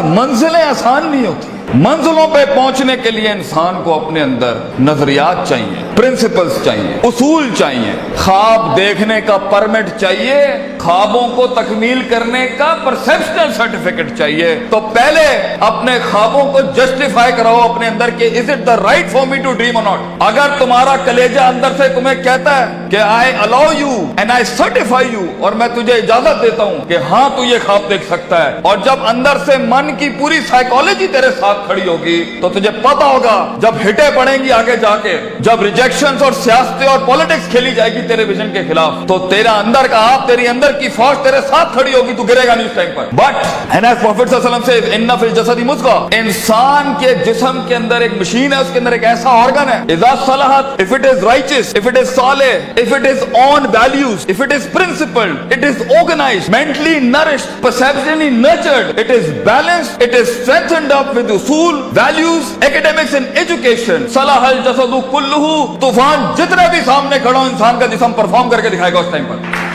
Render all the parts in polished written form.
मंजिलें आसान नहीं होती। मंजिलों पे पहुंचने के लिए इंसान को अपने अंदर नजरियात चाहिए, प्रिंसिपल्स चाहिए, उसूल चाहिए, ख्वाब देखने का परमिट चाहिए, ख्वाबों को तकमील करने का परसेप्शनल सर्टिफिकेट चाहिए। तो पहले अपने ख्वाबों को जस्टिफाई कराओ अपने अंदर कि is it the right for me to dream और नॉट। अगर तुम्हारा कलेजा अंदर से तुम्हें कहता है कि I allow you and I certify you, और मैं तुझे इजाजत देता हूं कि हाँ तू ये ख्वाब देख सकता है, और जब अंदर से मन की पूरी साइकोलॉजी तेरे साथ खड़ी होगी तो तुझे पता होगा जब हिटे पड़ेंगी आगे जाके, जब रिजेक्शंस और सियासत और पॉलिटिक्स खेली जाएगी तेरे विजन के खिलाफ, तो तेरा अंदर का आप, तेरी अंदर की फौज तेरे साथ खड़ी होगी, तू गिरेगा नहीं उस टाइम पर। बट एंड एज प्रॉफेट सल्लल्लाहु अलैहि वसल्लम से इन्ना फिल जसदी मुज़ग़ह, इंसान के जिस्म के अंदर एक मशीन है, उसके अंदर एक ऐसा ऑर्गन है, इज़ा सलहत, if it is righteous, if it is सालिह, if it is on values, if it is principled, it is organized, mentally nourished, perceptually nurtured, it is balanced, it is strengthened up with उसूल, values, academics and education, सलाहल जसदु कुल्लुहु, तूफान जितने भी सामने खड़ा हो इंसान का जिस्म परफॉर्म करके दिखाएगा उस टाइम पर।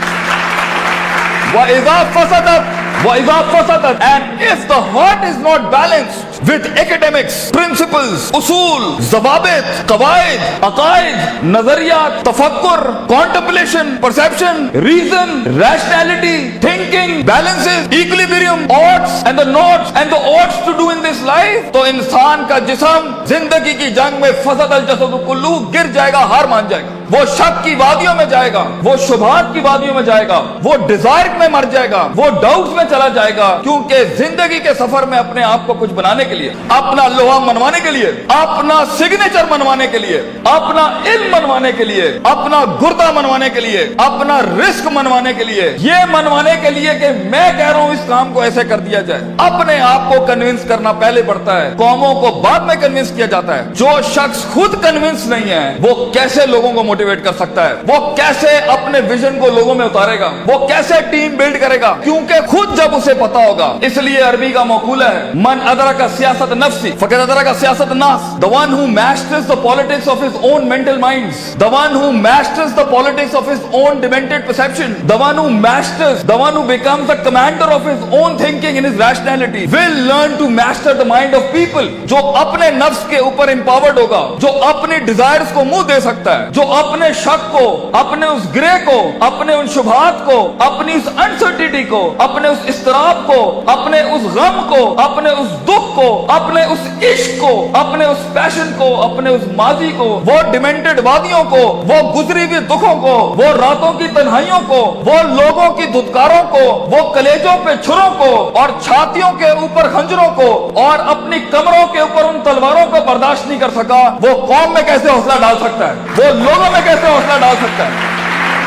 वइज़ा फसदत, and if the heart is not balanced with academics, principles, usul, ज़वाबित, क़वाइद, अक़ाइद, नज़रियात, तफक्कुर, contemplation, perception, reason, rationality, thinking, balances, equilibrium, odds and the nots and the odds to do in this life, तो इंसान का जिस्म जिंदगी की जंग में फसद अल जसदु कुल्लू गिर जाएगा, हार मान जाएगा, वो शक की वादियों में जाएगा, वो शुबहात की वादियों में जाएगा, वो डिजायर में मर जाएगा, वो डाउट्स में चला जाएगा, क्योंकि जिंदगी के सफर में अपने आप को कुछ बनाने के लिए, अपना लोहा मनवाने के लिए, अपना सिग्नेचर मनवाने के लिए, अपना इल्म मनवाने के लिए, अपना गुर्दा मनवाने के लिए, अपना रिस्क मनवाने के लिए, ये मनवाने के लिए कि मैं कह रहा हूं इस काम को ऐसे कर दिया जाए, अपने आप को कन्विंस करना पहले पड़ता है, कौमों को बाद में कन्विंस किया जाता है। जो शख्स खुद कन्विंस नहीं है वो कैसे लोगों को मोटिवेट कर सकता है, वो कैसे अपने विजन को लोगों में उतारेगा, वो कैसे टीम बिल्ड करेगा, क्योंकि खुद जब उसे पता होगा। इसलिए अरबी का मकूला है, मन अदरका सियासत नफ्सी फक़द अदरका सियासत नास, the one who masters the politics of his own mental minds, the one who masters the politics of his own demented perception, the one who masters, the one who becomes the commander of his own thinking in his rationality will learn to master the mind of people. जो अपने नफ्स के ऊपर empowered होगा, जो अपनी desires को मुंह दे सकता है, जो अपने शक को, अपने उस ग्रे को, अपने उन शुबहात को, अपनी उस अनसर्टिनिटी को, अपने उस इस्तराब को, अपने उस गम को, अपने उस दुख को, अपने उस इश्क को, अपने उस पैशन को, अपने उस माजी को, वो डिमेंटेड वादियों को, वो गुजरी हुई दुखों को, वो रातों की तन्हाइयों को, वो लोगों की धुतकारों को, वो कलेजों पे छुरों को और छातियों के ऊपर खंजरों को और अपनी कमरों के ऊपर उन तलवारों को बर्दाश्त नहीं कर सका, वो कौम में कैसे हौसला डाल सकता है, वो लोगों में कैसे हौसला डाल सकता है।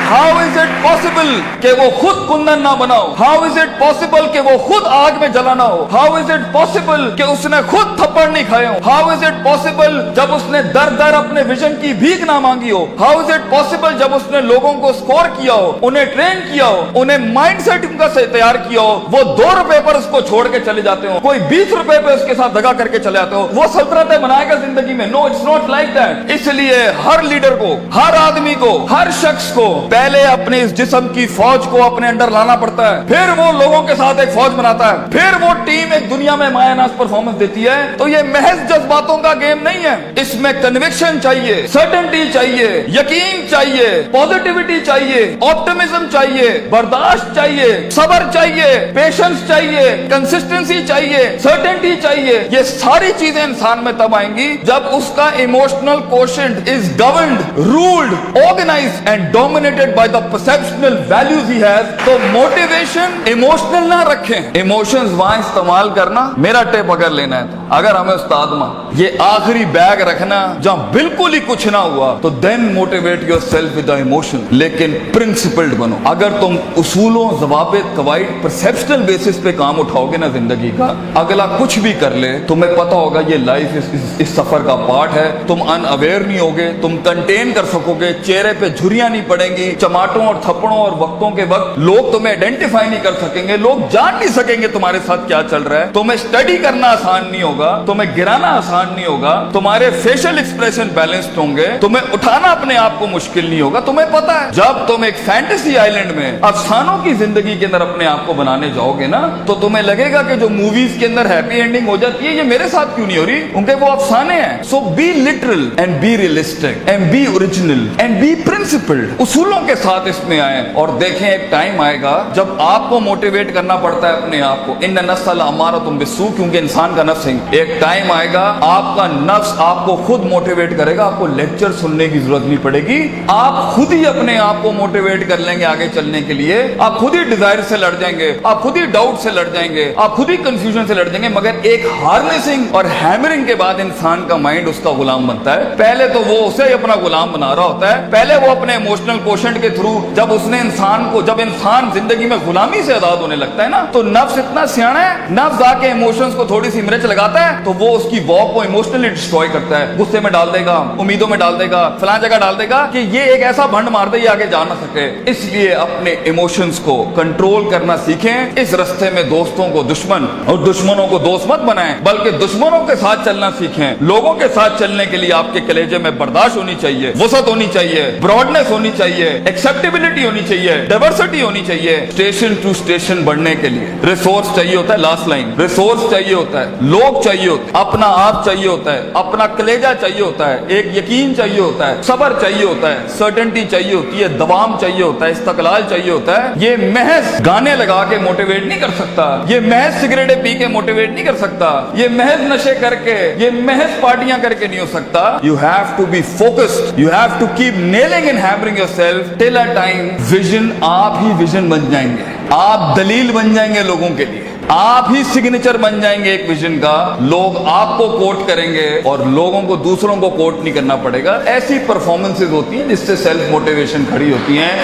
How is it possible कि वो खुद कुंदन ना बनाओ? How is it possible कि वो खुद आग में जला ना हो? How is it possible कि उसने खुद थप्पड़ नहीं खाए हो? How is it possible जब उसने दर दर अपने विजन की भीख ना मांगी हो? How is it possible जब उसने लोगों को स्कोर किया हो, उन्हें ट्रेन किया हो, उन्हें माइंडसेट उनका तैयार किया हो, वो 2 रुपए पर उसको छोड़ के चले जाते हो, कोई 20 रुपए पे उसके साथ दगा करके चले जाते हो, वो सल्तनतें बनाएगा जिंदगी में? No, it's not like that. इसलिए हर लीडर को, हर आदमी को, हर शख्स को पहले अपने इस जिस्म की फौज को अपने अंदर लाना पड़ता है, फिर वो लोगों के साथ एक फौज बनाता है, फिर वो टीम एक दुनिया में मायानाज परफॉर्मेंस देती है। तो ये महज जज्बातों का गेम नहीं है, इसमें कन्विक्शन चाहिए, सर्टेनिटी चाहिए, यकीन चाहिए, पॉजिटिविटी चाहिए, ऑप्टिमिज्म चाहिए, बर्दाश्त चाहिए, सब्र चाहिए, पेशेंस चाहिए, कंसिस्टेंसी चाहिए, सर्टेनिटी चाहिए। ये सारी चीजें इंसान में तब आएंगी जब उसका emotional quotient is governed, ruled, organized and dominated by the perceptual values he has. तो मोटिवेशन इमोशनल ना रखें, इमोशंस वहां इस्तेमाल करना, मेरा टेप अगर लेना है तो, अगर हमें उस्ताद मां ये आखिरी बैग रखना जहां बिल्कुल ही कुछ ना हुआ, तो then motivate yourself with the emotion, लेकिन प्रिंसिपल्ड बनो। अगर तुम उसूलों, ज़वाबित, कवाइद, परसेप्शनल बेसिस पे काम उठाओगे ना जिंदगी का, अगला कुछ भी कर ले तुम्हें पता होगा ये लाइफ इस सफर का पार्ट है। तुम अनअवेयर नहीं होगे, तुम कंटेन कर सकोगे, चेहरे पे झुर्रियां नहीं पड़ेंगी, चमाटों और थप्पड़ों और वक्तों के वक्त लोग तुम्हें आइडेंटिफाई नहीं कर सकेंगे, लोग जान नहीं सकेंगे तुम्हारे साथ क्या चल रहा है, तुम्हें स्टडी करना आसान नहीं होगा, तुम्हें गिराना आसान नहीं होगा, तुम्हारे फेशियल एक्सप्रेशन बैलेंस्ड होंगे, तुम्हें उठाना अपने आप को मुश्किल नहीं होगा। तुम्हें पता है जब तुम एक फैंटेसी आइलैंड में अफसानों की जिंदगी के अंदर अपने आप को बनाने जाओगे ना, तो तुम्हें लगेगा कि जो मूवीज के अंदर हैप्पी एंडिंग हो जाती है ये मेरे साथ क्यों नहीं हो रही, उनके वो अफसाने हैं। So be literal and be realistic and be original and be principled. उसूलों के साथ इसमें आए और देखें एक टाइम आएगा जब आपको मोटिवेट करना पड़ता है अपने आप को। इन नस्ल हमारा तुम बिस्सू, क्योंकि इंसान का नफ्स है। एक टाइम आएगा आपका नफ्स आपको खुद मोटिवेट करेगा, आपको लेक्चर सुनने की जरूरत नहीं पड़ेगी, आप खुद ही अपने आप को मोटिवेट कर लेंगे आगे चलने के लिए। आप खुद ही डिजायर से लड़ जाएंगे, आप खुद ही डाउट से लड़ जाएंगे, आप खुद ही कंफ्यूजन से लड़ जाएंगे। मगर एक हार्नेसिंग और हैमरिंग के बाद इंसान का माइंड उसका गुलाम बनता है। पहले तो वो उसे अपना गुलाम बना रहा होता है, पहले वो अपने इमोशनल कोशेंट के थ्रू जब इंसान जिंदगी में गुलामी से आजाद होने लगता है ना, तो नफ्स इतना सियाना है, नफ्स आके इमोशंस को थोड़ी सी मिर्च लगाता है तो वो उसकी वॉक को इमोशनली डिस्ट्रॉय करता है, गुस्से में डाल देगा, उम्मीदों में डाल देगा, फलां जगह डाल देगा कि ये एक ऐसा भंड मार दे ये आगे जा ना सके। इसलिए अपने इमोशंस को कंट्रोल करना सीखें। इस रास्ते में दोस्तों को दुश्मन और दुश्मनों को दोस्त मत बनाएं, बल्कि दुश्मनों के साथ चलना सीखें। लोगों के साथ चलने के लिए आपके कलेजे में बर्दाश्त होनी चाहिए, वसत होनी चाहिए, ब्रॉडनेस होनी चाहिए, एक्सेप्टेबिलिटी होनी चाहिए, डाइवर्सिटी होनी चाहिए। स्टेशन टू स्टेशन बढ़ने के लिए रिसोर्स चाहिए होता है, लास्ट लाइन, रिसोर्स चाहिए होता है, लोग चाहिए होते हैं, अपना आप चाहिए होता है, अपना कलेजा चाहिए होता है, एक यकीन चाहिए होता है, सब्र चाहिए होता है, सर्टेनिटी चाहिए होती है, दवाम चाहिए होता है, इस्तकलाल चाहिए होता है। ये महज गाने लगा के मोटिवेट नहीं कर सकता, ये महज सिगरेटें पी के मोटिवेट नहीं कर सकता, ये महज नशे करके, ये महज पार्टियां करके नहीं हो सकता। You have to be focused, you have to keep nailing and hammering yourself till a time vision, आप ही विजन बन जाएंगे, आप दलील बन जाएंगे लोगों के लिए, आप ही सिग्नेचर बन जाएंगे एक विजन का। लोग आपको कोट करेंगे और लोगों को दूसरों को कोट नहीं करना पड़ेगा। ऐसी परफॉर्मेंसेज होती हैं जिससे सेल्फ मोटिवेशन खड़ी होती हैं।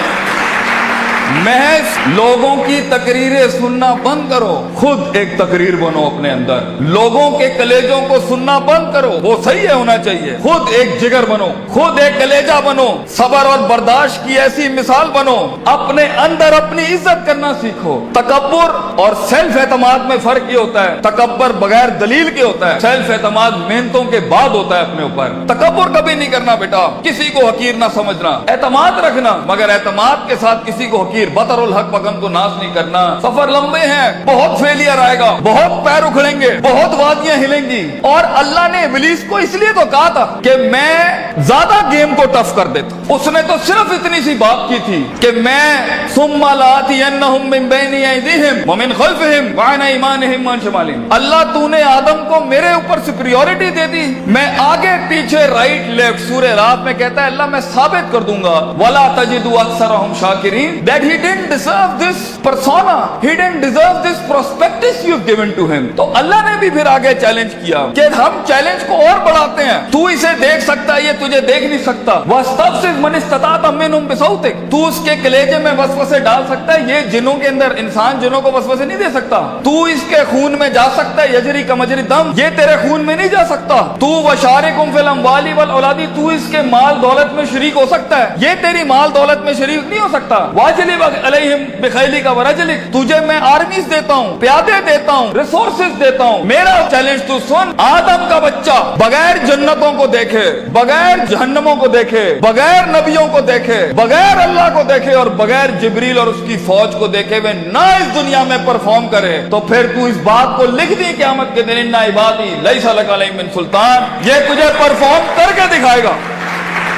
महज लोगों की तकरीरें सुनना बंद करो, खुद एक तकरीर बनो अपने अंदर। लोगों के कलेजों को सुनना बंद करो, वो सही है होना चाहिए। खुद एक जिगर बनो, खुद एक कलेजा बनो, सब्र और बर्दाश्त की ऐसी मिसाल बनो। अपने अंदर अपनी इज्जत करना सीखो। तकब्बुर और सेल्फ एतमाद में फर्क ये होता है, तकब्बुर बगैर दलील के होता है, सेल्फ एतमाद मेहनतों के बाद होता है अपने ऊपर। तकब्बुर कभी नहीं करना बेटा, किसी को हकीर ना समझना, एतमाद रखना, मगर एतमाद के साथ किसी को बतरुल हक पगम को नाश नहीं करना। सफर लंबे हैं, बहुत फेलियर आएगा, बहुत पैर उखड़ेंगे, बहुत वादियां हिलेंगी। और अल्लाह ने इब्लीस को इसलिए तो कहा था कि मैं ज्यादा गेम को टफ कर देता। उसने तो सिर्फ इतनी सी बात की थी कि मैं सुम्मा लातियन्नहुम मिन बैनि अयदीहिम व मिन खल्फिहिम व अन अयमानिहिम व अन शमालिहिम। अल्लाह तूने आदम को मेरे ऊपर सुपीरियॉरिटी दे दी, मैं आगे पीछे राइट लेफ्ट। सूरह रात में कहता है अल्लाह मैं साबित कर दूंगा, वला तजिदु अक्सरहुम शाकिरीन, that he didn't deserve this persona, he didn't deserve this prospectus you've given to him। तो अल्लाह ने भी फिर आगे चैलेंज किया कि हम चैलेंज को और बढ़ाते हैं, तू इसे देख सकता है, ये तुझे देख नहीं सकता। वस्तफ़िज़ मन इस्तताअत मिनहुम बिसौतिक, तू उसके कलेजे में वसवसे डाल सकता है, ये जिनों के अंदर, इंसान जिनों को वसवसे नहीं दे सकता। तू इसके खून में जा सकता है, यजरी का मजरी दम, ये तेरे खून में नहीं जा सकता। तू वशारिकुम फिल अम्वाली वल औलादी, तू इसके माल दौलत में शरीक हो सकता है, ये तेरी माल दौलत में शरीक नहीं हो सकता। वाजिलिब अलैहिम बिखैलिका व रजलिक, तुझे मैं आर्मीज देता हूँ, प्यादे देता हूँ, रिसोर्सेज देता हूँ। मेरा चैलेंज तू सुन, आदम का बच्चा बगैर जन्नतों को देखे, बगैर जहन्नमों को देखे, बगैर नबियों को देखे, बगैर अल्लाह को देखे और बगैर जिब्रील और उसकी फौज को देखे हुए ना इस दुनिया में परफॉर्म करे, तो फिर तू इस बात को लिख दी क़यामत के दिन, इन्ना इबादी लैसा लक अलैहिम मिन सुल्तान, ये तुझे परफॉर्म करके दिखाएगा।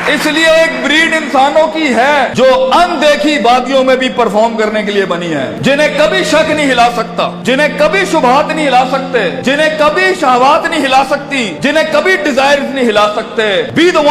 इसलिए एक ब्रीड इंसानों की है जो अनदेखी वादियों में भी परफॉर्म करने के लिए बनी है, जिन्हें कभी शक नहीं हिला सकता, जिन्हें कभी शुबहात नहीं हिला सकते, जिन्हें कभी शहवात नहीं हिला सकती, जिन्हें कभी डिजायर नहीं हिला सकते। Be the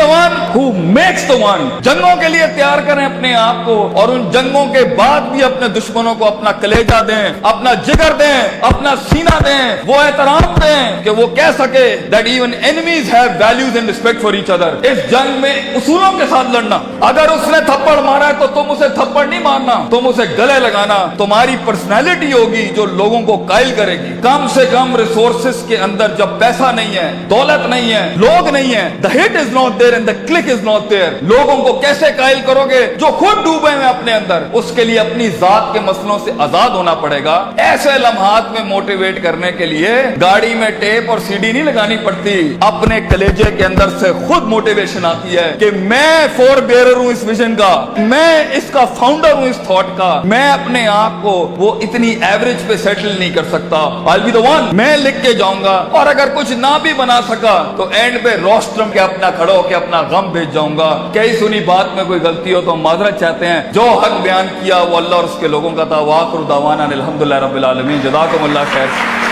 one who makes the one. जंगों के लिए तैयार करें अपने आप को, और उन जंगों के बाद भी अपने दुश्मनों को अपना कलेजा दें, अपना जिगर दें, अपना सीना दें, वो एहतराम दें कि वो कह सके that even enemies have values and respect for each other. इस जंग में उसूलों के साथ लड़ना। अगर उसने थप्पड़ मारा है तो तुम उसे थप्पड़ नहीं मारना, तुम उसे गले लगाना। तुम्हारी पर्सनैलिटी होगी जो लोगों को कायल करेगी। कम से कम रिसोर्सेस के अंदर जब पैसा नहीं है, दौलत नहीं है, लोग नहीं है, the hit is not there and the click is not there, लोगों को कैसे कायल करोगे जो खुद डूबे हैं अपने अंदर? उसके लिए अपनी जात के मसलों से आजाद होना पड़ेगा। ऐसे लम्हात में मोटिवेट करने के लिए गाड़ी में टेप और सीडी नहीं लगानी पड़ती, अपने कलेजे के अंदर से खुद मोटिवेशन आती है कि मैं फोर बेरर हूं इस विजन का, मैं इसका फाउंडर हूं इस थॉट का। मैं अपने आप को वो इतनी एवरेज पे सेटल नहीं कर सकता, आई बी द वन, मैं लिख के जाऊंगा। और अगर कुछ ना भी बना सका तो एंड पे रोस्ट्रम के अपना खड़ा होकर अपना गम भेज जाऊंगा। कई सुनी बात में कोई गलती हो तो माजरत चाहते हैं। जो हक बयान किया वो अल्लाह और उसके लोगों का था। वाखिर दावाना अनिल हम्दुलिल्लाहि रब्बिल आलमीन। जज़ाकुमुल्लाह खैर।